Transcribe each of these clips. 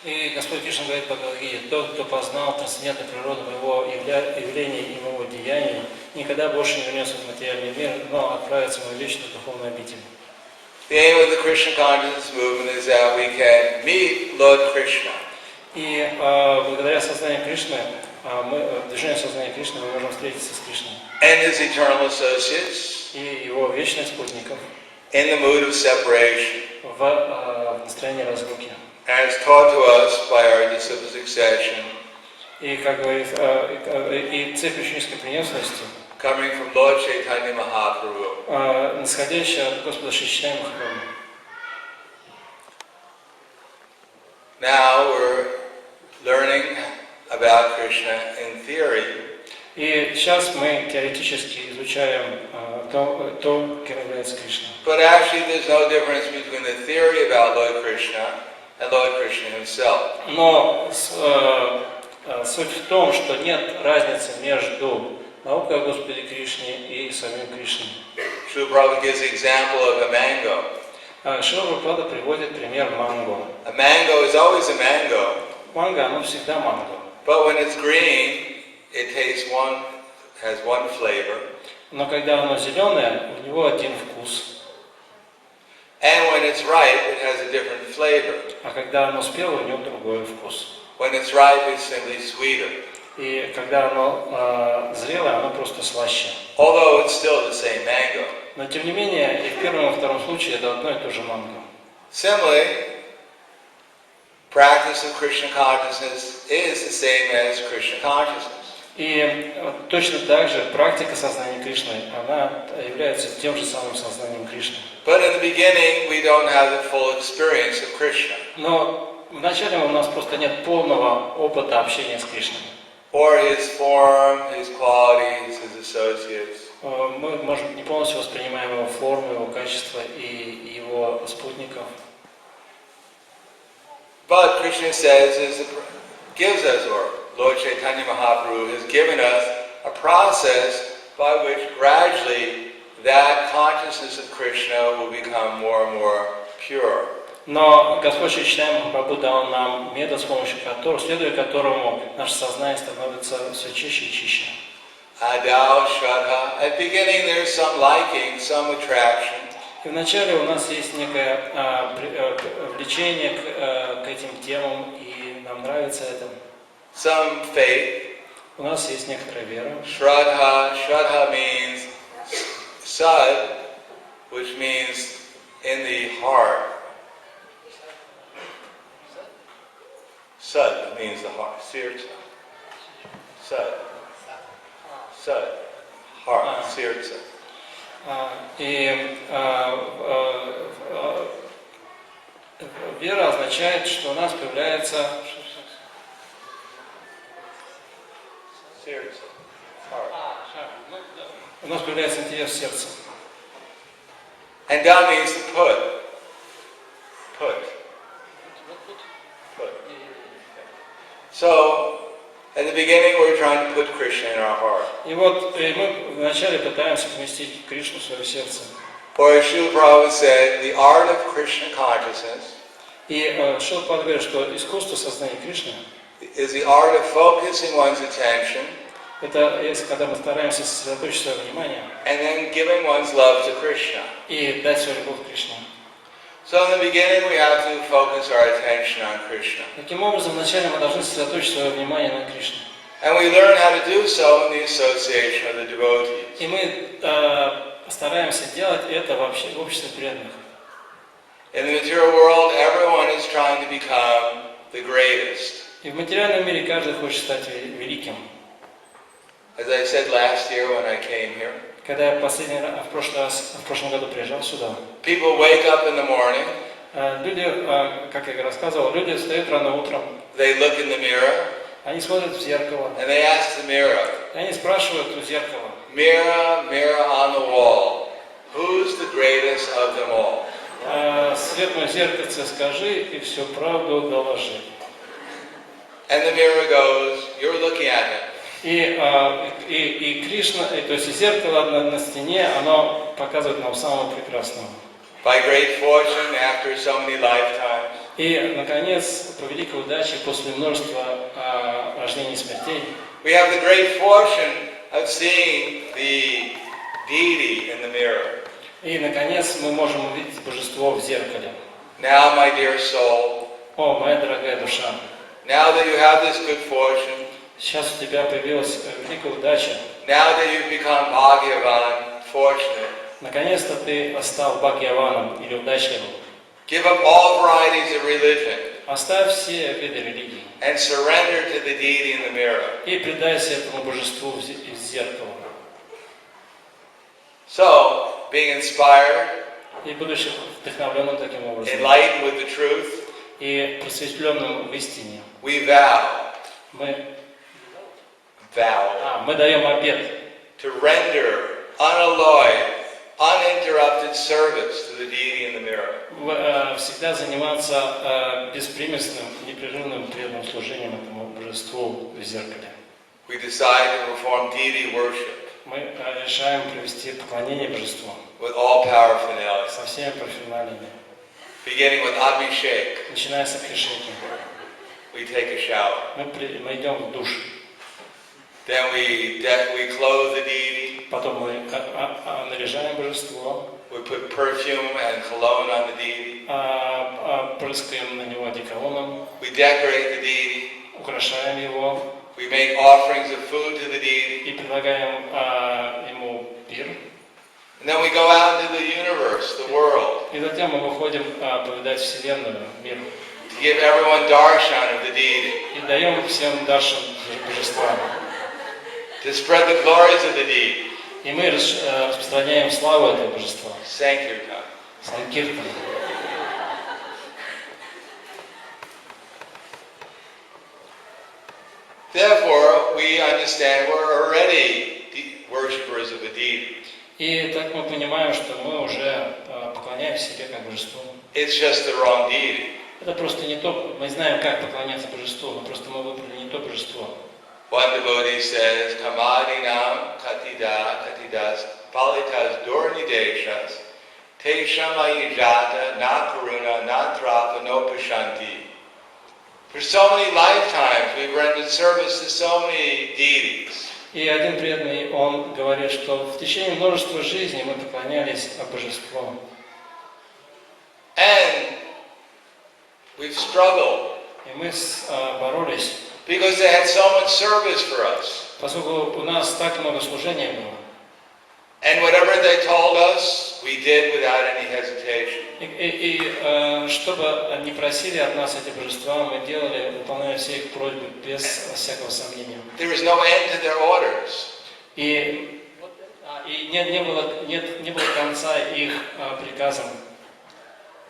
И Господь Кришна говорит по Бхагавад-гите: тот, кто познал трансцендентную природу моего явления и моего деяния, никогда больше не вернется в материальный мир, но отправится в мою вечную духовную обитель. The aim of the Krishna consciousness movement is that we can meet Lord Krishna. И благодаря сознанию Кришны, движению сознания Кришны, мы можем встретиться с Кришной. And his eternal associates. И его вечных спутников. In the mood of separation. В настроении разлуки. As taught to us by our disciple succession. И как говорит, и цепь ученической преемственности. Coming from Lord Chaitanya Mahaprabhu. Нисходящая от Господа Шри Чайтаньи Махапрабху. Now we're learning about Krishna in theory. И сейчас мы теоретически изучаем то, кем является Кришна. But actually there's no difference between the theory about Lord Krishna and Lord Krishna himself. Но суть в том, что нет разницы между наукой о Господе Кришне и самим Кришной. Srila Prabhupada gives the example of a mango. Шрила Прабхупада приводит пример манго. A mango is always a mango. Манго, оно всегда манго. But when it's green, it has one flavor. Но когда оно зеленое, у него один вкус. And when it's ripe, it has a different flavor. А когда оно спело, у него другой вкус. When it's ripe, it's simply sweeter. И когда оно зрелое, оно просто слаще. Although it's still the same mango. Но тем не менее, и в первом, и во втором случае это одно и то же манго. Similarly, practice of Krishna consciousness is the same as Krishna consciousness. И точно так же практика сознания Кришны, она является тем же самым сознанием Кришны. But in the beginning, we don't have the full experience of Krishna. Но вначале у нас просто нет полного опыта общения с Кришной. Or his form, his qualities, his associates. Мы, может быть, не полностью воспринимаем его форму, его качество и его спутников. But Krishna says, gives us, or Lord Chaitanya Mahaprabhu has given us a process by which gradually that consciousness of Krishna will become more and more pure. Но Господь Шри Чайтанья Махапрабху дал нам метод, с помощью которого, следуя которому наше сознание становится все чище и чище. Adao, Shraddha. At the beginning there's some liking, some attraction. И вначале у нас есть некое влечение к этим темам, и нам нравится это. Some faith. У нас есть некоторая вера. Shraddha. Shraddha means sad, which means in the heart. Sad means the heart. Sirta. Sad. Sad. Heart. Sirta. И вера означает, что у нас появляется у нас появляется интерес в сердце. And that means to put. So, at the beginning we're trying to put Krishna in our heart. И вот мы вначале пытаемся поместить Кришну в свое сердце. Or as Srila Prabhupada said, the art of Krishna consciousness И Шрила Прабхупада говорит, что искусство сознания Кришны is the art of focusing one's attention это когда мы стараемся сосредоточить свое внимание and then giving one's love to Krishna. и дать свою любовь Кришне. So in the beginning we have to focus our attention on Krishna. Таким образом, вначале мы должны сосредоточить свое внимание на Кришне. And we learn how to do so in the association of the devotees. И мы стараемся делать это вообще в обществе преданных. In the material world, everyone is trying to become the greatest. И в материальном мире каждый хочет стать великим. As I said last year when I came here, Когда я в прошлом году приезжал сюда, people wake up in the morning, люди, как я рассказывал, люди встают рано утром, they look in the mirror, они смотрят в зеркало, and they ask the mirror, и они спрашивают у зеркала: mirror, mirror on the wall, who's the greatest of them all? Светлое зеркальце, скажи и всю правду доложи. And the mirror goes, you're looking at him. И Кришна, то есть зеркало на стене, оно показывает нам самого прекрасного. By great fortune, after so many lifetimes, И, наконец, по великой удаче, после множества рождений и смертей, we have the great fortune of seeing the deity in the mirror. и, наконец, мы можем увидеть божество в зеркале. Now, my dear soul, О, моя дорогая душа, now that you have this good fortune, сейчас у тебя появилась великая удача. now that you've become Bhagavan, fortunate, Наконец-то ты стал бхагьяваном или удачливым. give up all varieties of religion Оставь все виды религии and surrender to the deity in the mirror. и предайся этому божеству из зеркала. So, being inspired, И будучи вдохновленным таким образом, enlightened with the truth, и просветленным в истине, we vow мы даем обет to render unalloyed, uninterrupted service to the deity in the mirror. Всегда заниматься беспримесным, непрерывным преданным служением этому божеству в зеркале. We decide to perform deity worship Мы решаем провести поклонение божеству with all paraphernalia, со всеми парфюмериями, beginning with Abhishek. начиная с Абхишеки. We take a shower. Мы идем в душ. Then we clothe the deity. Потом мы наряжаем божество, We put perfume and cologne on the deity. прыскаем на него одеколоном, We decorate the deity. украшаем его We make offerings of food to the deity. и предлагаем ему пир. And then we go out into the universe, the world, И затем мы выходим повидать Вселенную, мир. to give everyone darshan of the deity, И даем всем даршан божества. to spread the glories of the deity. И мы распространяем славу этого божества. Sankirtan. Санкиртан. Therefore, we understand we're already worshippers of a deity. И так мы понимаем, что мы уже поклоняем себе как божеству. It's just the wrong deity. Это просто не то, мы знаем, как поклоняться божеству, но просто мы выбрали не то божество. One devotee says, Kamadinam katidas palitas dornideshas te shamayijata na karuna na trapa no pashanti. For so many lifetimes we've rendered service to so many deities. И один преданный, он говорит, что в течение множества жизней мы поклонялись божеству. And we've struggled И мы боролись, because they had so much service for us. поскольку у нас так много служения было. And whatever they told us, we did without any hesitation. И что бы они просили от нас эти божества, мы делали, выполняя все их просьбы без всякого сомнения. There was no end to their orders. И не было конца их приказам.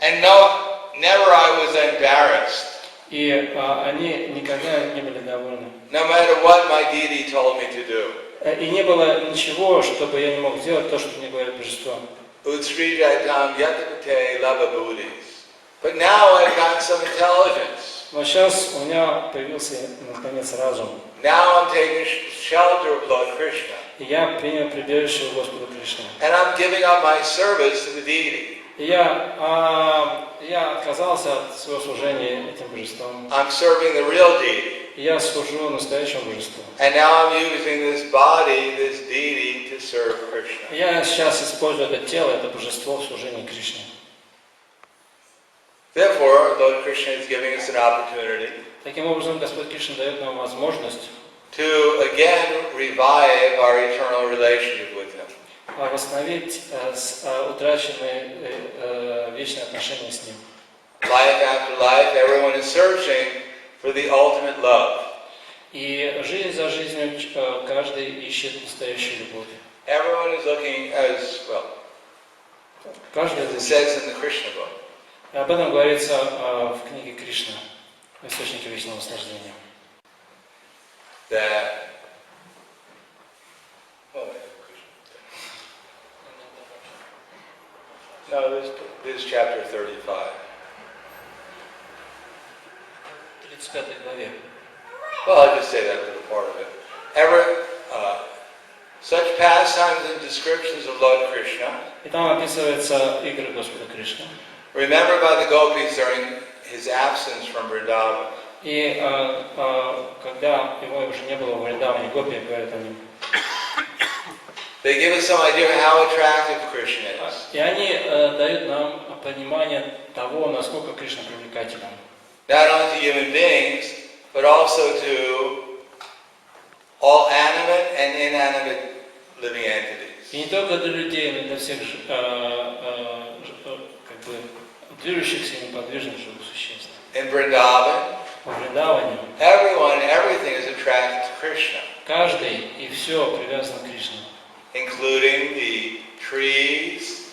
And never I was embarrassed. И они никогда не были довольны. No matter what my deity told me to do. И не было ничего, чтобы я не мог сделать то, что мне говорят божества. But now I've got some intelligence. Но сейчас у меня появился, наконец, разум. Now I'm taking shelter of Lord Krishna. И я принял прибежище у Господа Кришны. And I'm giving up my service to the deity. И я отказался от своего служения этим божествам. I'm serving the real deity. И я служу настоящему божеству. And now I'm using this body, this deity, to serve Krishna. Я сейчас использую это тело, это божество в служении Кришне. Therefore, Lord Krishna is giving us an opportunity Таким образом, Господь Кришна дает нам возможность to again revive our eternal relationship with Him. восстановить утраченные вечные отношения с Ним. Life after life, everyone is searching for the ultimate love. И жизнь за жизнью каждый ищет настоящую любовь. Everyone is looking as well. Каждый As it says in the Krishna book. Об этом говорится в книге Кришна, в источнике вечного наслаждения. That no, this is chapter 35. 35 главе. Well, I'll just say that little part of it. Such pastimes and descriptions of Lord Krishna, И там описываются игры Господа Кришны, remembered by the gopis during his absence from Vrindavan. И когда его уже не было в Вриндаване, гопи говорят о нем. They give us some idea of how attractive Krishna is. И они дают нам понимание того, насколько Кришна привлекателен. Not only to human beings, but also to all animate and inanimate living entities. И не только для людей, но и для всех как бы движущихся и неподвижных живых существ. In Vrindavan, В Вриндаване everyone, everything is attracted to Krishna, каждый и все привязано к Кришне. including the trees,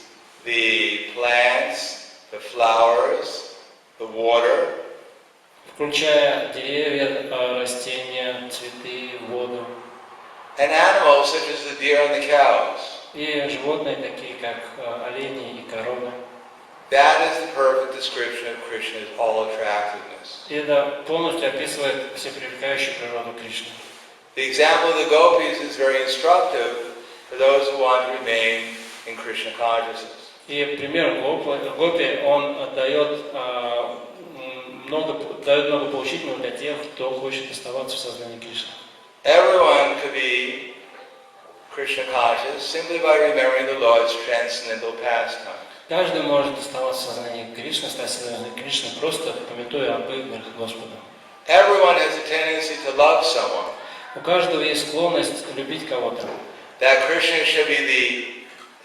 the plants, the flowers, the water, Включая деревья, растения, цветы, воду. and animals such as the deer and the cows. И животные, такие как олени и коровы. That is the perfect description of Krishna's all-attractiveness. И это полностью описывает всепривлекающую природу Кришны. The example of the gopis is very instructive for those who want to remain in Krishna consciousness. И пример гопи, он дает много поучительного для тех, кто хочет оставаться в сознании Кришны. Everyone could be Krishna conscious simply by remembering the Lord's transcendental pastime. Каждый может оставаться в сознании Кришны, стать сознанным Кришны, просто памятуя об играх Господа. Everyone has a tendency to love someone. У каждого есть склонность любить кого-то. That Krishna should be the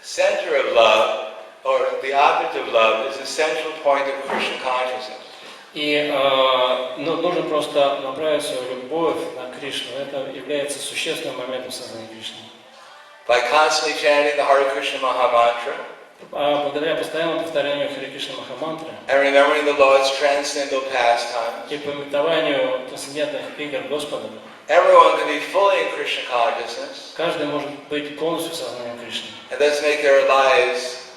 center of love, or the object of love, is the central point of Krishna consciousness. И нужно просто направить свою любовь на Кришну. Это является существенным моментом сознания Кришны. By constantly chanting the Hare Krishna Maha Mantra, Благодаря постоянному повторению Харе Кришна Махамантры and remembering the Lord's transcendental pastimes, и памятованию трансцендентных игр Господа, everyone can be fully in Krishna consciousness, каждый может быть полностью в сознании Кришны. and thus make their lives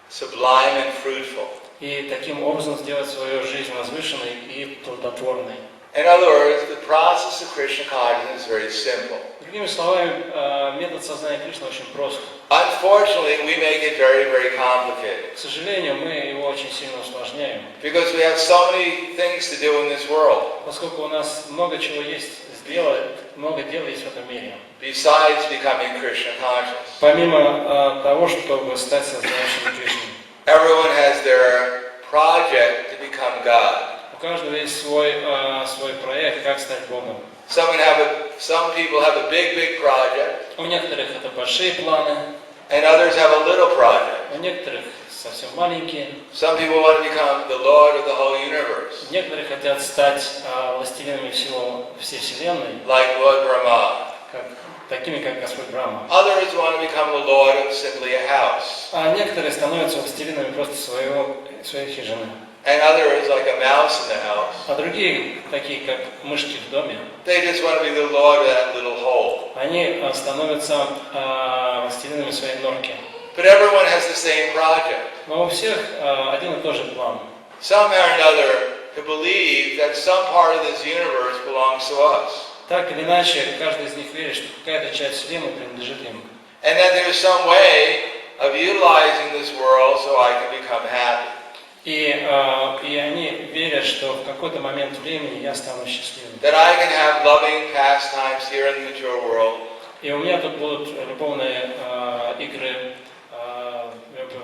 sublime and fruitful. И таким образом сделать свою жизнь возвышенной и плодотворной. In other words, the process of Krishna consciousness is very simple. Другими словами, метод сознания Кришны очень прост. Unfortunately, we make it very, very complicated. К сожалению, мы его очень сильно усложняем, Because we have so many things to do in this world, поскольку у нас много чего есть сделать, много дел есть в этом мире. besides becoming Krishna conscious. Помимо того, чтобы стать сознающим Кришной. Everyone has their project to become God. У каждого есть свой проект, как стать Богом. Some people have a big, big project, У некоторых это большие планы, and others have a little project. у некоторых совсем маленькие. Some people want to become the Lord of the whole universe, Некоторые хотят стать властелинами всей Вселенной, like Lord Brahma. Такими, как Господь Брахма. Others want to become the Lord of simply a house, А некоторые становятся властелинами просто своей хижины. and others, like a mouse in the house, А другие, такие как мышки в доме, they just want to be the Lord of that little hole. они становятся властелинами своей норки. But everyone has the same project. Но у всех один и тот же план. Somehow or another, to believe that some part of this universe belongs to us. Так или иначе, каждый из них верит, что какая-то часть Вселенной принадлежит им. And then there's some way of utilizing this world so I can become happy. И они верят, что в какой-то момент времени я стану счастливым. That I can have loving pastimes here in the material world. И у меня тут будут любовные игры,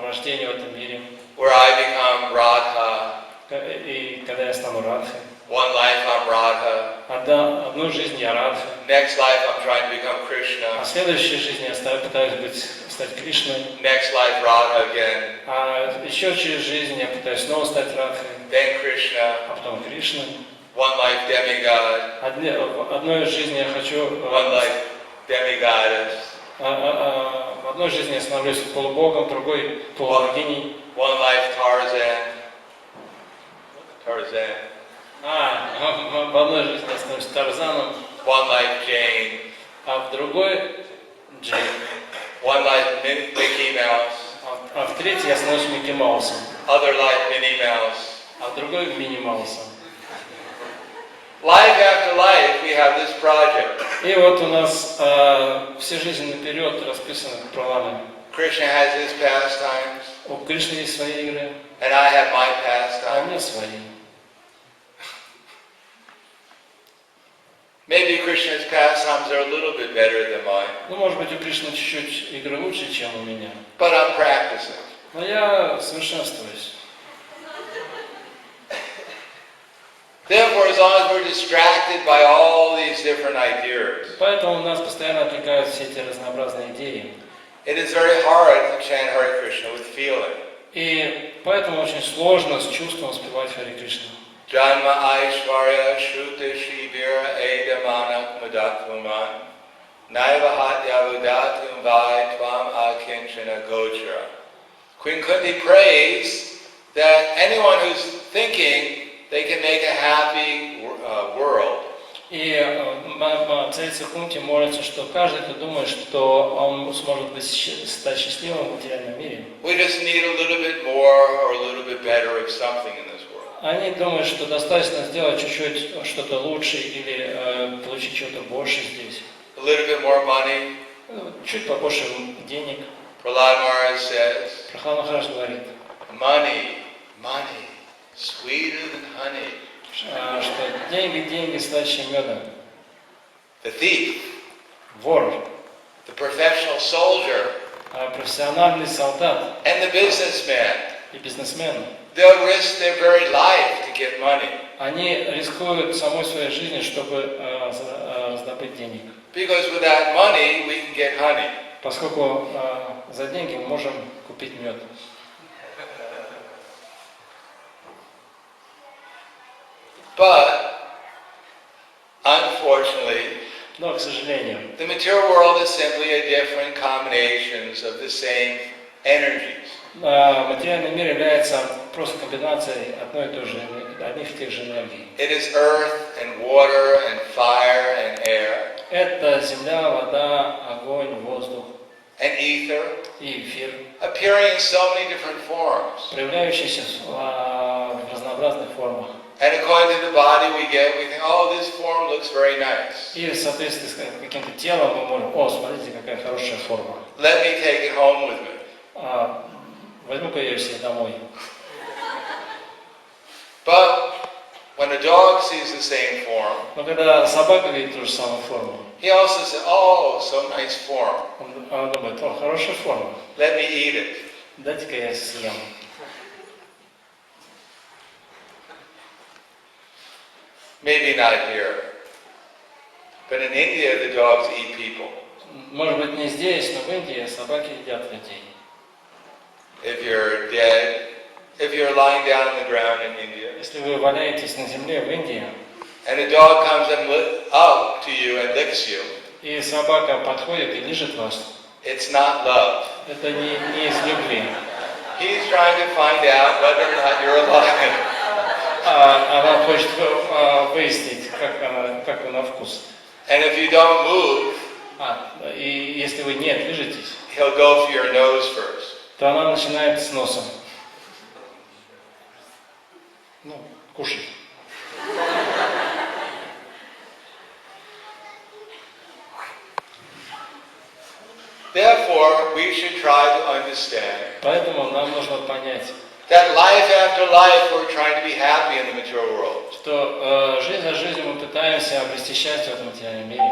рождения в этом мире. Where I become Radha. И когда я стану Радхой. One life I'm Radha. Одну жизнь я Радха. Next life I'm trying to become Krishna. А в следующей жизни я пытаюсь стать Кришной. Next life Radha again. А еще через жизнь я пытаюсь снова стать Радхой. Then Krishna. А потом Кришной. One life demigod. В одной жизни я хочу... One life demigoddess. В одной жизни я становлюсь полубогом, другой полубогиней. One life Tarzan. Tarzan. В одной жизни я становлюсь Тарзаном. One life Jane. А в другой Джейн. One life Mickey Mouse. А в третьей я становлюсь Микки Маусом. Other life Minnie Mouse. А в другой Мини Маусом. Life after life, we have this project. И вот у нас все жизни наперед расписаны планы. Krishna has his pastimes, У Кришны есть свои игры, and I have my а у pastimes. меня свои. Maybe Krishna's pastimes are a little bit better than mine, Ну, может быть, у Кришны чуть-чуть игры лучше, чем у меня. but I'm practicing. Но я совершенствуюсь. Therefore, as long as we're distracted by all these different ideas, Поэтому нас постоянно отвлекают все эти разнообразные идеи. it is very hard to chant Hare Krishna with feeling. И поэтому очень сложно с чувством спевать Харе Кришна. Janma Aishvarya Shruta Shivira Edamanak Mudatvuman Naiva Hatyavudatum Vai Tvam Akinchana Gochara. Queen Kunti prays that anyone who's thinking they can make a happy world. И царица Кунти молится, что каждый, кто думает, что он сможет стать счастливым в материальном мире, We just need a little bit more or a little bit better of something in this world. они думают, что достаточно сделать чуть-чуть что-то лучше или получить чего-то больше здесь. A little bit more money. Чуть побольше денег. Prahlad Maharaj says, Прахладананда Свами говорит, money, sweeter than honey. Что деньги слаще меда. The thief, Вор, the professional soldier, профессиональный солдат and the businessman, и бизнесмен, they'll risk their very life to get money. они рискуют самой своей жизнью, чтобы сдобыть денег. Because with that money, we can get honey. Поскольку за деньги мы можем купить мед. But, unfortunately, Но, к сожалению, the material world is simply a different combinations of the same energies. материальный мир является просто комбинацией одних и тех же энергий. It is earth and water and fire and air Это земля, вода, огонь, воздух and ether, и эфир, appearing in so many different forms. проявляющиеся в разнообразных формах. And according to the body we think, oh, this form looks very nice. И в соответствии с каким-то телом мы можем, смотрите, какая хорошая форма. Let me take it home with me. Возьму-ка ее себе домой. But when a dog sees the same form, Но когда собака видит ту же самую форму, he also says, oh, so nice form. он думает, хорошая форма, Let me eat it. дайте-ка я съем. Maybe not here, but in India the dogs eat people. Может быть, не здесь, но в Индии собаки едят людей. If you're dead, if you're lying down on the ground in India, Если вы валяетесь на земле в Индии, and a dog comes up to you and licks you, и собака подходит и лижет вас, it's not love. это не из любви. He's trying to find out whether or not you're alive. Она хочет выяснить, как вы на вкус. And if you don't move, И если вы не движетесь, he'll go for your nose first. то она начинает с носа. Кушать. Therefore, we should try to understand Поэтому нам нужно понять, that life after life we're trying to be happy in the material world. что жизнь за жизнью мы пытаемся обрести счастье в этом материальном мире.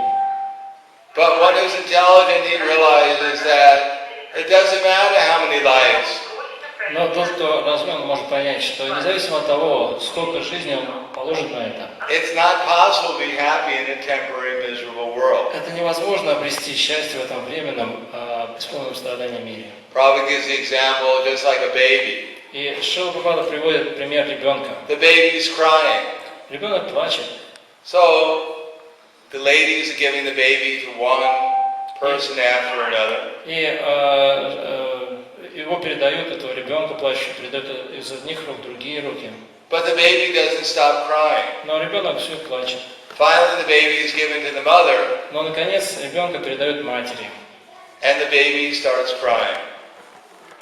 But one who's intelligent, he realizes that it doesn't matter how many lives. Но тот, кто разумен, может понять, что независимо от того, сколько жизни он положит на это, It's not possible to be happy in a temporary, miserable world. это невозможно обрести счастье в этом временном, исполненном страданием мире. Prabhupada gives the example just like a baby. И Шрила Прабхупада приводит пример ребенка. The baby is crying. Ребенок плачет. So the ladies are giving the baby to one person after another. И его передают, этого ребенка плачущего, передают из одних рук в другие руки. But the baby doesn't stop crying. Но ребенок все плачет. Finally, the baby is given to the mother, Но наконец ребенка передают матери. and the baby starts crying.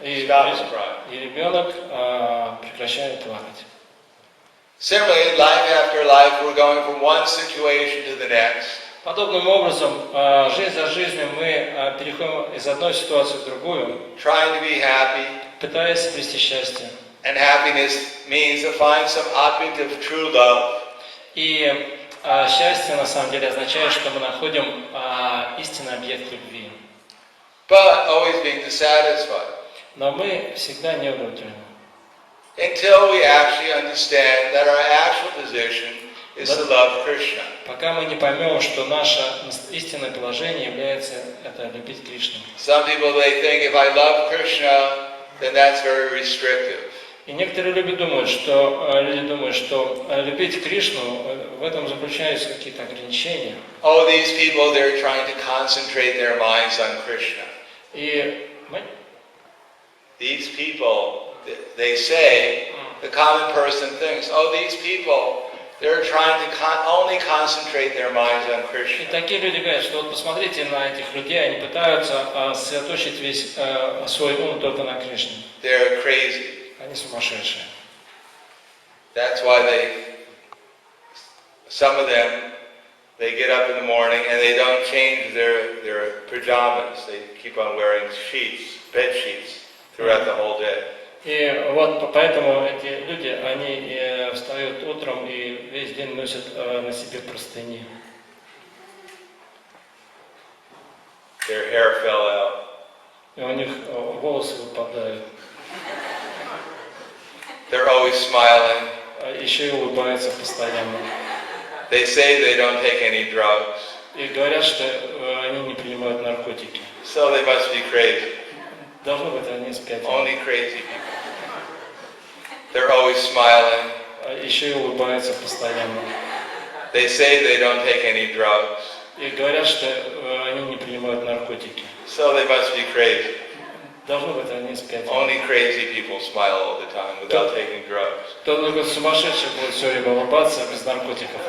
И ребенок прекращает плакать. Similarly, life after life, we're going from one situation to the next. Подобным образом, жизнь за жизнью мы переходим из одной ситуации в другую, Trying to be happy, пытаясь обрести счастье. and happiness means to find some object of true love. И счастье на самом деле означает, что мы находим истинный объект любви. but always being dissatisfied. Но мы всегда не удовлетворены. Until we actually understand that our actual position is to love Krishna. Пока мы не поймем, что наше истинное положение является это любить Кришну. Some people they think if I love Krishna, then that's very restrictive. И некоторые люди думают, что любить Кришну, в этом заключаются какие-то ограничения. Oh, these people, they're trying to concentrate their minds on Krishna. И мы... These people, they say, the common person thinks, oh, these people, they're trying to only concentrate their minds on И Krishna. такие люди говорят, что вот посмотрите на этих людей, они пытаются сосредоточить весь свой ум только на Кришне. They're crazy. Они сумасшедшие. That's why some of them, they get up in the morning and they don't change their pajamas. They keep on wearing sheets, bed sheets, throughout the whole day. И вот поэтому эти люди, они встают утром и весь день носят на себе простыни. Their hair fell out. И у них волосы выпадают. They're always smiling. Еще и улыбаются постоянно. They say they don't take any drugs. И говорят, что они не принимают наркотики. So they must be crazy. Должно быть, они спят. Only crazy people. They're always smiling. Еще и улыбаются постоянно. They say they don't take any drugs. И говорят, что они не принимают наркотики. So they must be crazy. Должно быть, они спят. Only crazy people smile all the time without taking drugs. Только сумасшедший будет все время улыбаться без наркотиков.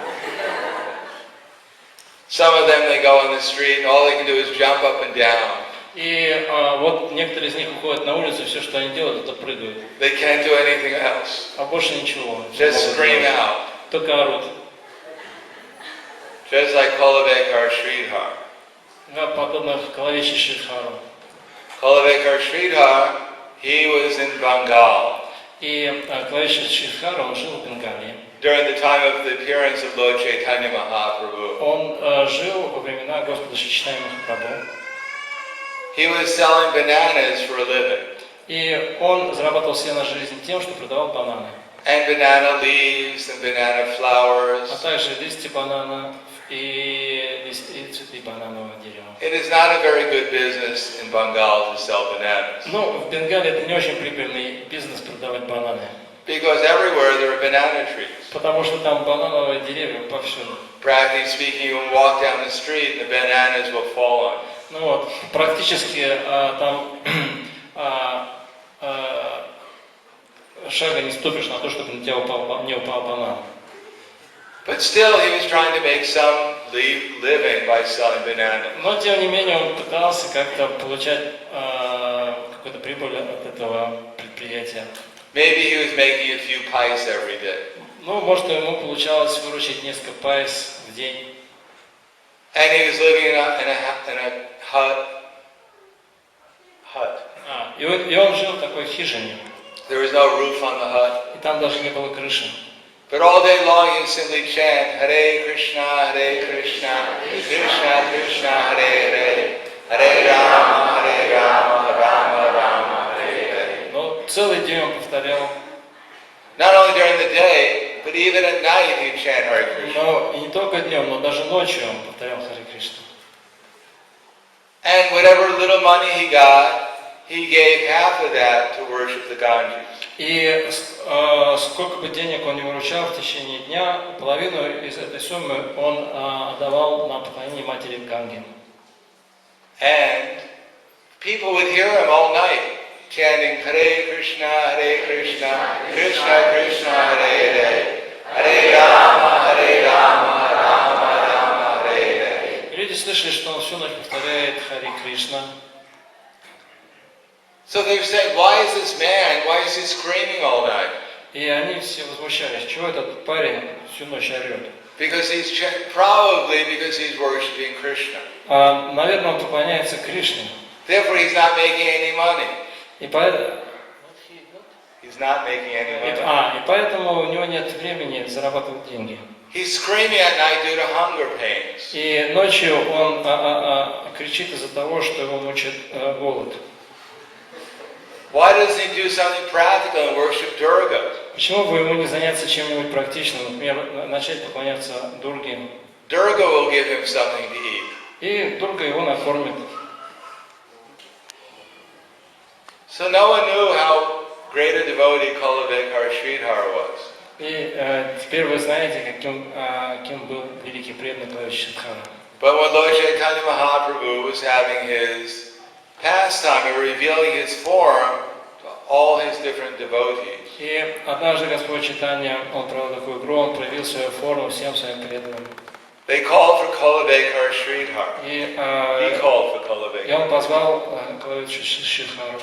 Some of them, they go on the street and all they can do is jump up and down. И вот некоторые из них выходят на улицу, все, что они делают, это прыгают. They can't do anything else. А больше ничего. Just scream out. Только орут. Just like Kolavekar Sridhar. Подобно Калавичи Шридхару. Kolavekar Sridhar, he was in Bengal. И Калавичи Шридхару, он жил в Бенгалии. During the time of the appearance of Lord Chaitanya Mahaprabhu. Он жил во времена Господа Шри Чайтаньи Махапрабху. He was selling bananas for a living. И он зарабатывал себе на жизнь тем, что продавал бананы. And banana leaves and banana flowers. А также листья банана и цветы бананового дерева. It is not a very good business in Bengal to sell bananas. Но в Бенгалии это не очень прибыльный бизнес продавать бананы. Because everywhere there are banana trees. Потому что там банановые деревья повсюду. Practically speaking, you will walk down the street and the bananas will fall on you. Ну вот, практически там шага не ступишь на то, чтобы на тебя не упал банан. But still, he was trying to make some living by selling bananas. Но тем не менее он пытался как-то получать какую-то прибыль от этого предприятия. Maybe he was making a few pies every day. Ну, может, ему получалось выручить несколько пайс в день. And he was living in a hut. И он жил в такой хижине. There was no roof on the hut. И там даже не было крыши. But all day long he would simply chant Hare Krishna, Krishna Krishna, Hare Hare, Hare Rama, Rama Rama, Hare Hare. Но целый день он повторял. Not only during the day, but even at night he'd chant Hare Krishna. Но и не только днем, но даже ночью он повторял Харе Кришна. And whatever little money he got, he gave half of that to worship the Ganges. И сколько бы денег он не выручал в течение дня, половину из этой суммы он отдавал на поклонение матери Ганги. And people would hear him all night chanting Hare Krishna, Krishna Krishna, Hare Hare, Hare Rama, Rama Rama, Hare Hare. Люди слышали, что он всю ночь повторяет Харе Кришна. So they said, why is this man, why is he screaming all night? И они все возмущались, чего этот парень всю ночь орет. Probably because he's worshiping Krishna. Наверное, он поклоняется Кришне. Therefore, he's not making any money. И поэтому... He's not making any money. И поэтому у него нет времени зарабатывать деньги. He's screaming at night due to hunger pains. И ночью он кричит из-за того, что его мучает голод. Why doesn't he do something practical and worship Durga? Почему бы ему не заняться чем-нибудь практичным, например, начать поклоняться Дурге? Durga will give him something to eat. И Дурга его накормит. So no one knew how great a devotee Kulavekar Sridhar was. И теперь вы знаете, кем был великий преданный Клавич Шидхара. But when Lord Chaitanya Mahaprabhu was having his pastime and revealing his form to all his different devotees, И однажды Господь Чайтанья, он провел такую игру, он проявил свою форму всем своим преданным. they called for Kulavekar Sridhar. И He called for и Kulavekar. он позвал Клавича Шидхару.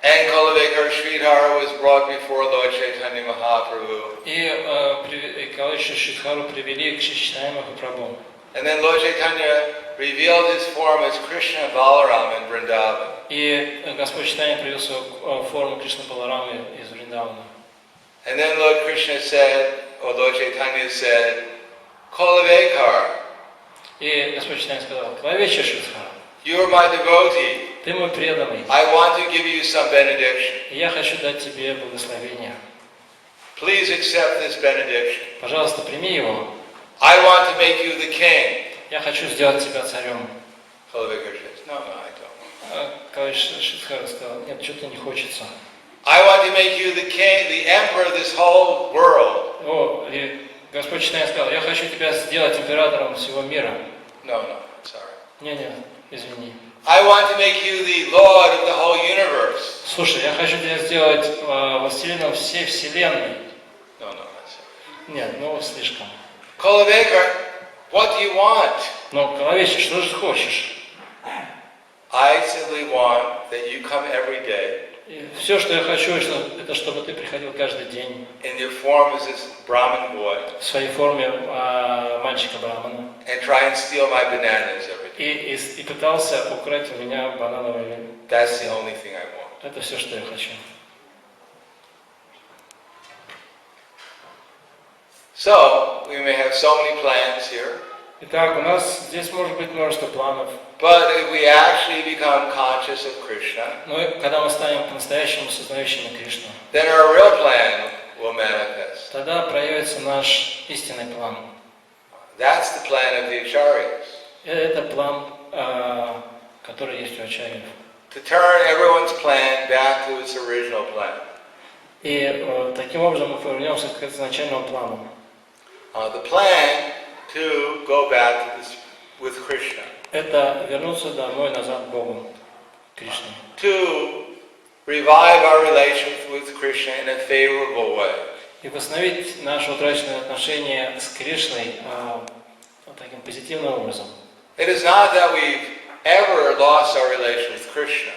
And Kulavekar Sridhar was brought before Lord Chaitanya Mahaprabhu. И Клавича Шидхару привели к Чайтанье Махапрабху. And then Lord Chaitanya revealed his form as Krishna Balaram in Vrindavan. И Господь Чайтанья привел свою форму Кришны Баларамы из Вриндавана. And then Lord Krishna said, or Lord Chaitanya said, Kulavekar, И Господь Чайтанья сказал: Клавича Шидхара, you are my devotee. ты мой преданный. I want to give you some benediction. И я хочу дать тебе благословение. Please accept this benediction. Пожалуйста, прими его. I want to make you the king. Я хочу сделать тебя царем. Kulavekar says, no, I don't. Клавич Шидхара сказал: нет, что-то не хочется. I want to make you the king, the emperor of this whole world. И Господь Чайтанья сказал: я хочу тебя сделать императором всего мира. No, sorry. Не, извини. I want to make you the lord of the whole universe. Слушай, я хочу тебя сделать властелином всей вселенной. No, sorry. Нет, слишком. Kulavekar, what do you want? Но, Клавич, что же ты хочешь? I simply want that you come every day. И все, что я хочу, это чтобы ты приходил каждый день In your form as this Brahmin boy. в своей форме мальчика Брахмана. And try and steal my bananas every day. И пытался украсть у меня банановые. That's the only thing I want. Это все, что я хочу. So, we may have so many plans here. Итак, у нас здесь может быть множество планов. But if we actually become conscious of Krishna, Но когда мы станем по-настоящему сознающими Кришну, then our real plan will manifest. тогда проявится наш истинный план. That's the plan of the acharyas. Это план, который есть у ачарьев. To turn everyone's plan back to its original plan. И таким образом мы повернемся к изначальному плану. The plan to go back to this with Krishna. Это вернуться домой назад к Богу, Кришне. To revive our relations with Krishna in a favorable way. И восстановить наше утраченное отношение с Кришной таким позитивным образом. It is not that we've ever lost our relation with Krishna.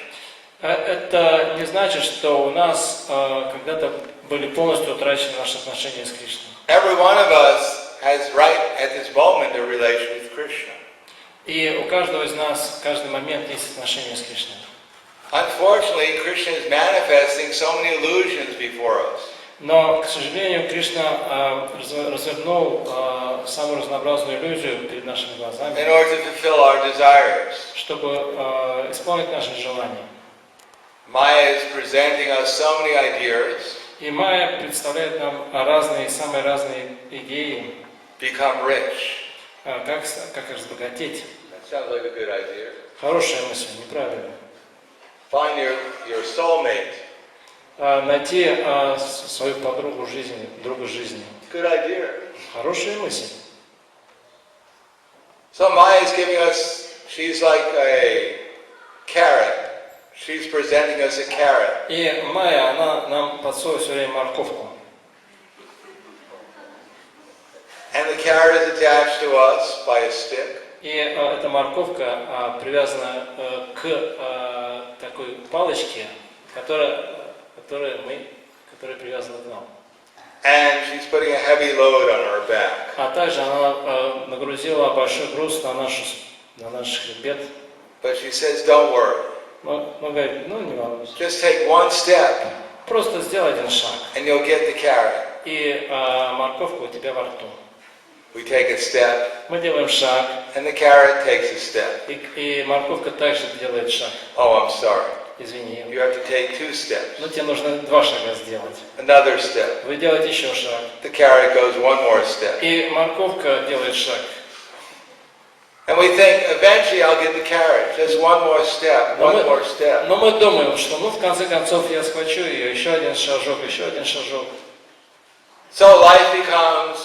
Это не значит, что у нас когда-то были полностью утрачены наши отношения с Кришной. Every one of us has right at this moment a relation with Krishna. И у каждого из нас в каждый момент есть отношения с Кришной. Unfortunately, Krishna is manifesting so many illusions before us. Но, к сожалению, Кришна развернул самую разнообразную иллюзию перед нашими глазами, In order to fulfill our desires. чтобы исполнить наши желания. Maya is presenting us so many ideas. И Майя представляет нам самые разные идеи, Become rich. как разбогатеть. That sounds like a good idea. Хорошая мысль, неправильно. Find your soulmate. Найти свою подругу жизни, друга жизни. Good idea. Хорошая мысль. So Maya is giving us, she's like a carrot. She's presenting us a carrot. И Майя, она нам подсовывает все время морковку. And the carrot is attached to us by a stick. И эта морковка привязана к такой палочке, которая привязана к нам. And she's putting a heavy load on our back. А также она нагрузила большой груз на наш хребет. But she says, don't worry. Но говорит, не волнуйся. Just take one step Просто сделай один шаг, and you'll get the carrot. и морковка у тебя во рту. We take a step, Мы делаем шаг, and the carrot takes a step. и морковка также делает шаг. Oh, I'm sorry. Извини. You have to take 2 steps. Но тебе нужно 2 шага сделать. Another step. Вы делаете еще шаг. The carrot goes 1 more step. И морковка делает шаг. And we think, eventually I'll get the carrot. Just 1 more step, 1 more step. Но мы думаем, что в конце концов я схвачу ее, еще один шажок, еще один шажок. So life becomes,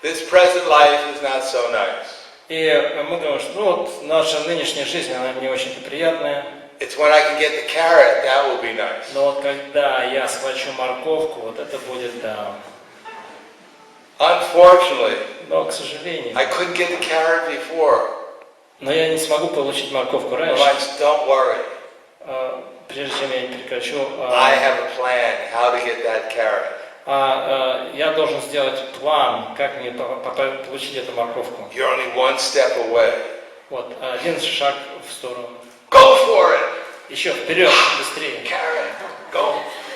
this present life is not so nice. И мы думаем, что наша нынешняя жизнь, она не очень-то приятная. It's when I can get the carrot, that will be nice. Но когда я схвачу морковку, это будет да. Unfortunately, Но, к сожалению, I couldn't get the carrot before. но я не смогу получить морковку раньше. Don't worry. Прежде чем я прекращу. I have a plan how to get that carrot. Я должен сделать план, как мне получить эту морковку. You're only 1 step away. Вот, 1 шаг в сторону. Go for it. Еще вперед, быстрее. Carrot. Go.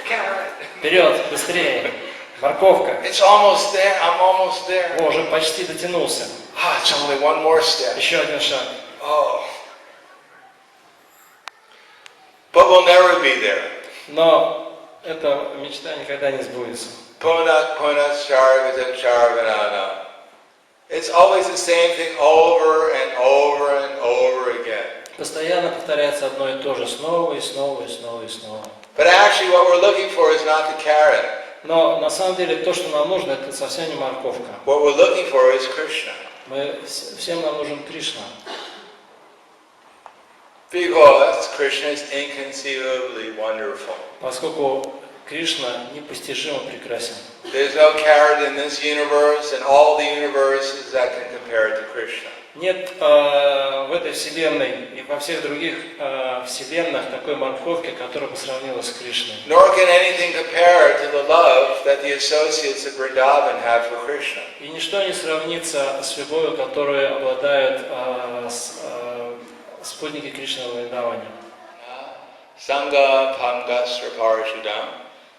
Carrot. Вперед, быстрее. Морковка. It's almost there. I'm almost there. О, уже почти дотянулся. It's only 1 more step. Еще 1 шаг. Oh. But we'll never be there. Но эта мечта никогда не сбудется. Punat punat charvata charvanana. It's always the same thing over and over and over again. Постоянно повторяется одно и то же снова и снова и снова и снова. But actually what we're looking for is not the carrot. Но на самом деле то, что нам нужно, это совсем не морковка. What we're looking for is Krishna. Всем нам нужен Кришна. Because Krishna is inconceivably wonderful. Поскольку Кришна непостижимо прекрасен. There's no carrot in this universe and all the universes that can compare it to Krishna. Нет в этой вселенной и во всех других вселенных такой морковки, которая бы сравнилась с Кришной. Nor can anything compare to the love that the associates of Vrindavan have for Krishna. И ничто не сравнится с любовью, которой обладают спутники Кришны в Вриндаване. Sangha Pangasra Parashudam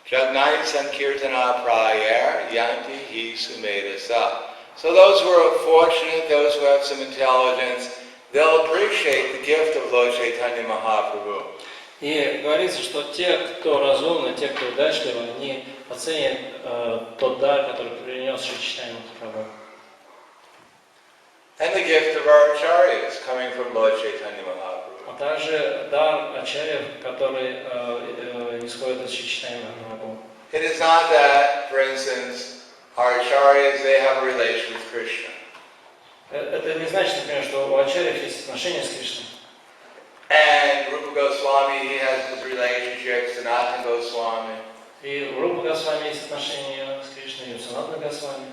Jagnai Sankirtana Prayar Yanti Hi Sumedasa. So those who are fortunate, those who have some intelligence, they'll appreciate the gift of Lord Chaitanya Mahaprabhu. И говорится, что те, кто разумны, те, кто удачливы, они оценят тот дар, который принес Шри Чайтанья Махапрабху. And the gift of our acharyas coming from Lord Chaitanya Mahaprabhu. А также дар ачарьев, который исходит от Шри Чайтанья Махапрабху. It is not that, for instance, our acharyas, they have a relation with Krishna. Это не значит, например, что у ачарьев есть отношения с Кришной. And Rupa Goswami, he has his relationships, Sanatana Goswami. И у Рупы Госвами есть отношения с Кришной, и у Санатана Госвами.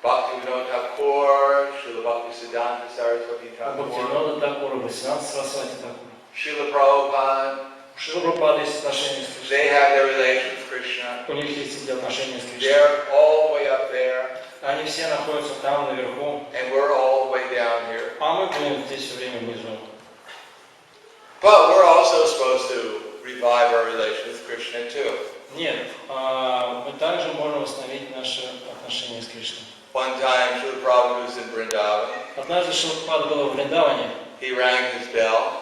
Bhактиведантой Свами, Srila Bhaktisiddhanta Saraswati Thakur, Бхактиведанта Такура, Вайшнавского Сарасвати Такура. Srila Prabhupada, Шрила Прабхупада есть отношения с Кришной. they have their relation with Krishna. У них есть отношения с Кришной. They're all the way up there, Они все находятся там наверху, and we're all the way down here. а мы здесь все время внизу. But we're also supposed to revive our relation with Krishna too. Нет, мы также можем восстановить наши отношения с Кришной. One time, Srila Prabhupada was in Vrindavan. Однажды Шрила Прабхупада был в Вриндаване, He rang his bell,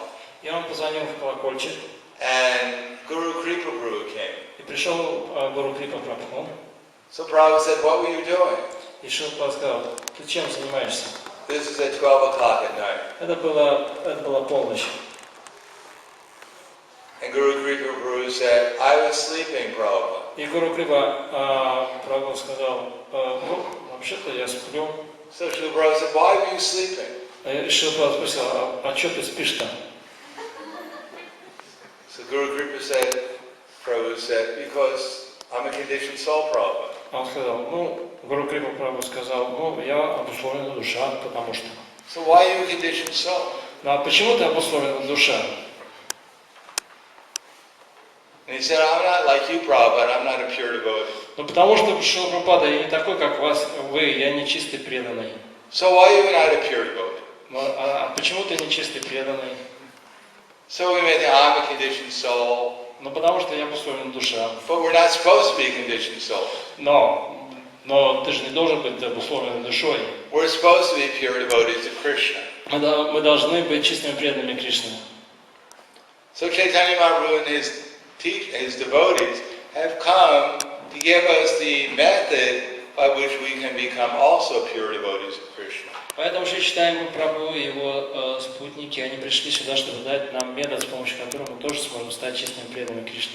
и он позвонил в колокольчик, and Guru Kripa Prabhu came. и пришел Гуру Крипа Прабху. So Prabhupada said, "What were you doing?" И Шрила Прабхупада сказал: ты чем занимаешься? This is at 12 o'clock at night. Это была полночь. And Guru Kripa Prabhu said, "I was sleeping, Prabhupada." И Гуру Крипа Прабху сказал: вообще-то я сплю. So Srila Prabhupada said, "Why were you sleeping?" И Шрила Прабхупада спросил: а что ты спишь-то? So Guru Kripa said, Prabhu said, "Because I'm a conditioned soul, Prabhupada." Он сказал: Гуру Крипа Прабху сказал: я обусловлена душа, потому что. So why are you a conditioned soul? Ну а почему ты обусловлена душа? And he said, "I'm not like you, Prabhupada. I'm not a pure devotee." Ну потому что Шрила Прабхупада, я не такой, как вы, я не чистый преданный. So why are you not a pure devotee? Ну, а почему ты не чистый преданный? So we may think, I'm a conditioned soul. Ну потому что я обусловлена душа. But we're not supposed to be conditioned souls. Но Но ты же не должен быть обусловлен душой. We're supposed to be pure devotees of Krishna. Мы должны быть чистыми преданными Кришны. So Chaitanya Mahaprabhu and his devotees have come to give us the method by which we can become also pure devotees of Krishna. Поэтому Шри Чайтанья Махапрабху и его спутники, они пришли сюда, чтобы дать нам метод, с помощью которого мы тоже сможем стать чистыми преданными Кришны.